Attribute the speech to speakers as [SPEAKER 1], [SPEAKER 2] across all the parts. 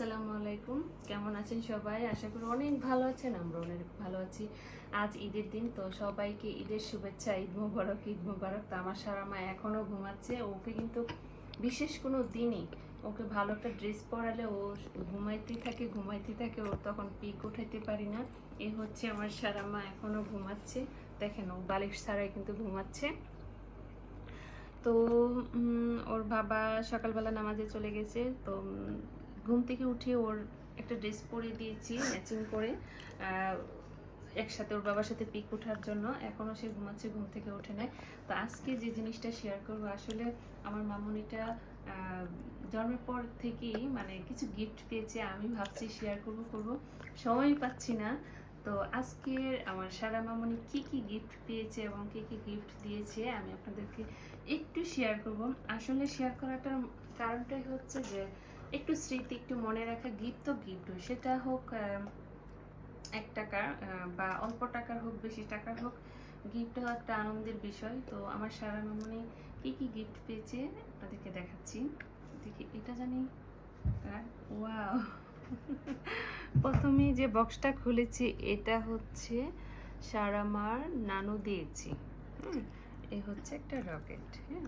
[SPEAKER 1] আসসালামু আলাইকুম। কেমন আছেন সবাই? আশা করি অনেক ভালো আছেন। আমরা অনেক ভালো আছি। আজ ঈদের দিন, তো সবাইকে ঈদের শুভেচ্ছা। ঈদ মোবারক, ঈদ মোবারক। তো আমার সারা মা এখনও ঘুমাচ্ছে। ওকে কিন্তু বিশেষ কোনো দিনই ওকে ভালো একটা ড্রেস পরালে ও ঘুমাইতেই থাকে। ওর তখন পিক উঠাইতে পারি না। এ হচ্ছে আমার সারা মা এখনও ঘুমাচ্ছে। দেখেন, ও বালিশ ছাড়াই কিন্তু ঘুমাচ্ছে। তো ওর বাবা সকালবেলা নামাজে চলে গেছে। তো ঘুম থেকে উঠে ওর একটা ড্রেস পরিয়ে দিয়েছি ম্যাচিং করে, একসাথে ওর বাবার সাথে পিক ওঠার জন্য। এখনও সে ঘুমাচ্ছে, ঘুম থেকে ওঠে নাই। তো আজকে যে জিনিসটা শেয়ার করবো, আসলে আমার মামুনিটা জন্মের পর থেকেই মানে কিছু গিফট পেয়েছে। আমি ভাবছি শেয়ার করব, সময় পাচ্ছি না। তো আজকে আমার সারা মামুনি কি কি গিফট পেয়েছে এবং কি কি গিফট দিয়েছে আমি আপনাদেরকে একটু শেয়ার করব। আসলে শেয়ার করাটার কারণটাই হচ্ছে যে একটু স্মৃতি, একটু মনে রাখা। গিফট তো গিফট, সেটা হোক 1 টাকার বা অল্প টাকার হোক, বেশি টাকার হোক, গিফটও একটা আনন্দের বিষয়। তো আমার সারা মামুনি কি কি গিফট পেয়েছে আপনাদেরকে দেখাচ্ছি। দেখি, এটা জানি ওয়াও। প্রথমেই যে বক্সটা খুলেছি, এটা হচ্ছে সারামার নানু দিয়েছি। এই হচ্ছে একটা রকেট। হ্যাঁ,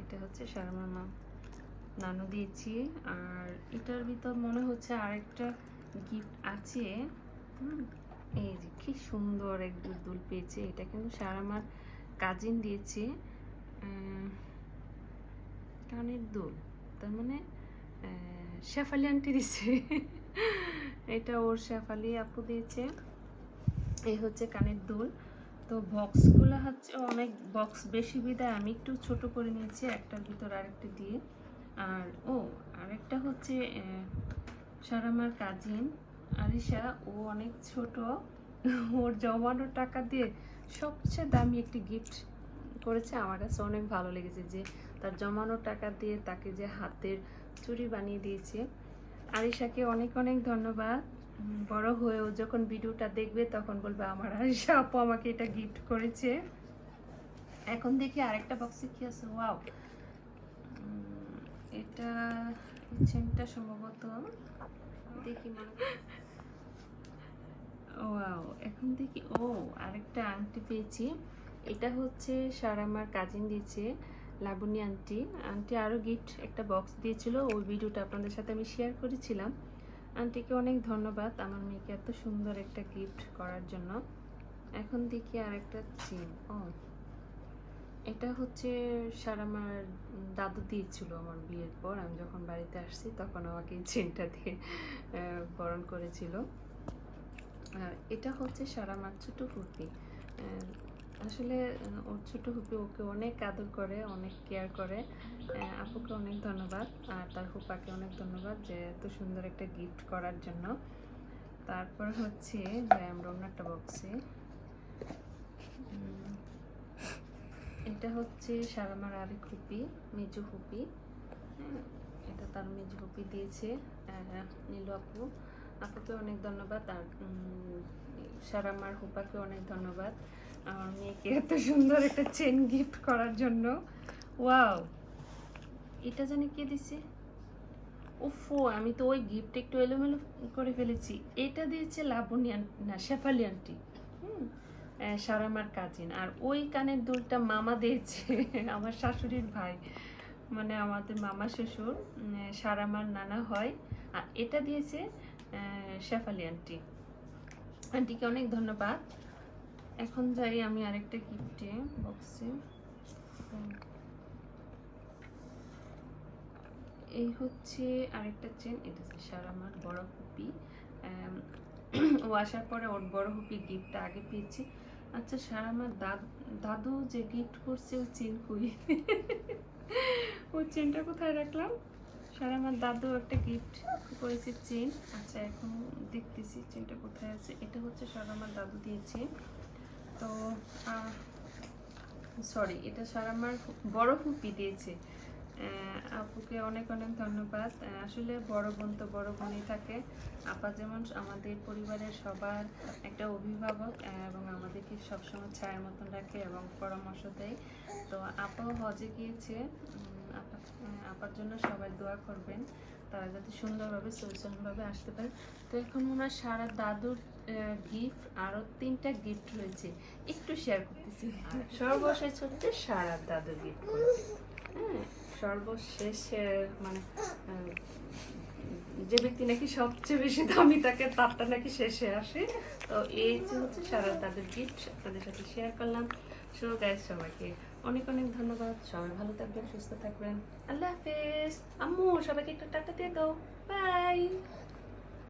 [SPEAKER 1] এটা হচ্ছে সারামার নানু দিয়েছি। আর এটার ভিতর মনে হচ্ছে আরেকটা গিফট আছে। এই যে কি সুন্দর এক দুল পেয়েছে। এটা কিন্তু সারামার কাজিন দিয়েছে, কানের দুল। তার মানে শেফালি আন্টি দিছে। এটা ওর শেফালি আপু দিয়েছে। এই হচ্ছে কানের দুল। তো বক্সগুলো হচ্ছে অনেক বক্স বেশি বিদায় আমি একটু ছোট করে নিয়েছি, একটার ভিতর আরেকটা দিয়ে। আর আরেকটা হচ্ছে সারামার কাজিন আরিশা, ও অনেক ছোট, ওর জমানো টাকা দিয়ে সবচেয়ে দামি একটি গিফট করেছে। আমার কাছে অনেক ভালো লেগেছে যে তার জমানো টাকা দিয়ে তাকে যে হাতের চুড়ি বানিয়ে দিয়েছে। আরিশাকে অনেক অনেক ধন্যবাদ। বড় হয়েও যখন ভিডিওটা দেখবে তখন বলবে আমার আরিশা আপু আমাকে এটা গিফট করেছে। এখন দেখি আরেকটা বক্সে কি আছে। ওয়াও, এটা চেনটা সম্ভবত দেখি ওয়াও, এখন দেখি আরেকটা আংটি পেয়েছি। এটা হচ্ছে সারামার কাজিন দিয়েছে, লাবণী আন্টি। আরও গিফট একটা বক্স দিয়েছিল, ওই ভিডিওটা আপনাদের সাথে আমি শেয়ার করেছিলাম। আন্টিকে অনেক ধন্যবাদ আমার মেয়েকে এত সুন্দর একটা গিফট করার জন্য। এখন দেখি আরেকটা চেন। এটা হচ্ছে সারামার দাদু দিয়েছিল আমার বিয়ের পর। আমি যখন বাড়িতে আসছি তখন আমাকে এই চেনটা দিয়ে বরণ করেছিল। আর এটা হচ্ছে সারামার ছোট ফুপি। আসলে ওর ছোট ফুপি ওকে অনেক আদর করে, অনেক কেয়ার করে। আপুকে অনেক ধন্যবাদ, আর তার ফুপাকে অনেক ধন্যবাদ যে এত সুন্দর একটা গিফট করার জন্য। তারপর হচ্ছে যে আমরা অন্য একটা বক্সে, এটা হচ্ছে সারামার আরেক ফুপি, মেজু ফুপি। এটা তার মেজু ফুপি দিয়েছে, নীলু আপুকে অনেক ধন্যবাদ। আর সারামার হুপাকে অনেক ধন্যবাদ আমার মেয়েকে এত সুন্দর একটা চেন গিফট করার জন্য। ওয়াও, এটা জানি কে দিছে। উফো, আমি তো ওই গিফট একটু এলোমেলো করে ফেলেছি। এটা দিয়েছে লাবণী না শেফালি আন্টি, সারামার কাজিন। আর ওই কানের দুলটা মামা দিয়েছে, আমার শাশুড়ির ভাই, মানে আমাদের মামা শ্বশুর, সারামার নানা হয়। আর এটা দিয়েছে শেফালি আন্টি। আন্টিকে অনেক ধন্যবাদ। এখন যাই আমি আরেকটা গিফটে বক্সে। এই হচ্ছে আরেকটা চেন। এটা হচ্ছে সারামার বড় হুপি। ও আসার পরে ওর বড় হুপি গিফটটা আগে পেয়েছি। আচ্ছা, সারামার দাদু যে গিফট করছে ও চেন কই? ও চেনটা কোথায় রাখলাম? সারামার দাদু একটা গিফট করেছে চেন। আচ্ছা, এখন দেখতেছি চেনটা কোথায় আছে। এটা হচ্ছে সারামার দাদু দিয়েছে। তো সরি, এটা সারামার বড় ফুপি দিয়েছে। আপুকে অনেক অনেক ধন্যবাদ। আসলে বড় বোন তো বড় বোনই থাকে। আপা যেমন আমাদের পরিবারের সবার একটা অভিভাবক, এবং আমাদেরকে সবসময় ছায়ার মতন রাখে এবং পরামর্শ দেয়। তো আপাও হজে গিয়েছে, আপার জন্য সবাই দোয়া করবেন। তো তারা যাতে সুন্দরভাবে সলিউশনভাবে আসতে পারে। তো এখন ওনার সারা দাদুর গিফট আরও 3টা গিফট রয়েছে, একটু শেয়ার করতেছি। সর্বশেষ হচ্ছে সারা দাদু গিফট করেছে। হ্যাঁ, সর্বশেষ মানে যে ব্যক্তি নাকি সবচেয়ে বেশি দামি তাকে তারটা নাকি শেষে আসে। তো এই যে হচ্ছে সারা দাদুর গিফট আপনাদের সাথে শেয়ার করলাম। সো গাইস, সবাইকে অনেক অনেক ধন্যবাদ। সবাই ভালো থাকবেন, সুস্থ থাকবেন। আল্লাহ হাফেজ। আম্মু সবাইকে একটা টাটা দিয়ে দাও। বাই।